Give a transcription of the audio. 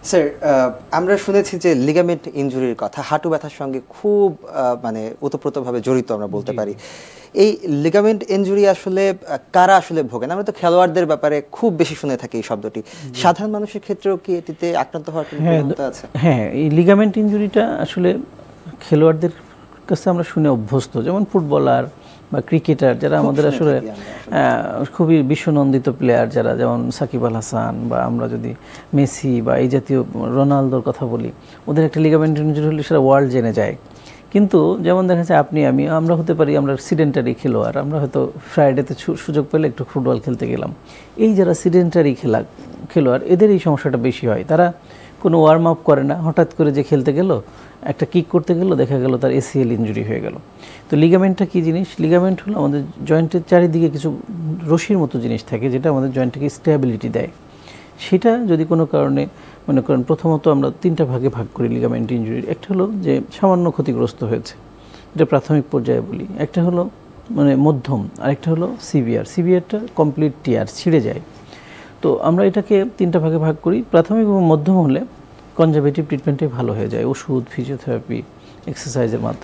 Sir, আমরা শুনেছি যে লিগামেন্ট ইনজুরির কথা হাঁটু ব্যথার সঙ্গে খুব মানে ওতপ্রোতভাবে জড়িত আমরা বলতে পারি। এই লিগামেন্ট ইনজুরি আসলে কারা আসলে ভোগেন? আমরা তো খেলোয়াড়দের ব্যাপারে খুব বেশি শুনে থাকি এই শব্দটি। সাধারণ মানুষের ক্ষেত্রেও কি এটিতে আক্রান্ত হওয়ার কোনো প্রবণতা আছে? হ্যাঁ, এই লিগামেন্ট ইনজুরিটা আসলে খেলোয়াড়দের কাছে আমরা শুনে অভ্যস্ত, যেমন ফুটবলার বা ক্রিকেটার যারা আমাদের আসলে খুবই বিশ্বনন্দিত প্লেয়ার, যারা যেমন সাকিব আল হাসান বা আমরা যদি মেসি বা এই জাতীয় রোনালদোর কথা বলি, ওদের একটা লিগামেন্ট ইনজুরি হলে সেটা ওয়ার্ল্ড জেনে যায়। কিন্তু যেমন দেখা যাচ্ছে আপনি আমরা হতে পারি আমরা সিডেন্টারি খেলোয়াড়, আমরা হয়তো ফ্রাইডেতে সুযোগ পেলে একটু ফুটবল খেলতে গেলাম। এই যারা সিডেন্টারি খেলোয়াড় এদের এই সমস্যাটা বেশি হয়। তারা কোনো ওয়ার্ম আপ করে না, হঠাৎ করে যে খেলতে গেল, একটা কিক করতে গেল, দেখা গেল তার এসিএল ইনজুরি হয়ে গেল। তো লিগামেন্টটা কী জিনিস? লিগামেন্ট হলো আমাদের জয়েন্টের চারিদিকে কিছু রশির মতো জিনিস থাকে, যেটা আমাদের জয়েন্টকে স্টেবিলিটি দেয়। সেটা যদি কোনো কারণে মনে করেন, প্রথমত আমরা তিনটা ভাগে ভাগ করি লিগামেন্ট ইনজুরির। একটা হলো যে সামান্য ক্ষতিগ্রস্ত হয়েছে, এটা প্রাথমিক পর্যায়ে বলি। একটা হলো মানে মধ্যম, আরেকটা হলো সিভিয়ার। সিভিয়ারটা কমপ্লিট টিয়ার, ছিঁড়ে যায়। তো আমরা এটাকে তিনটা ভাগে ভাগ করি। প্রাথমিক এবং মধ্যম হলে কনজারভেটিভ ট্রিটমেন্টে ভালো হয়ে যায়, ওষুধ, ফিজিওথেরাপি, এক্সারসাইজের মাধ্যমে।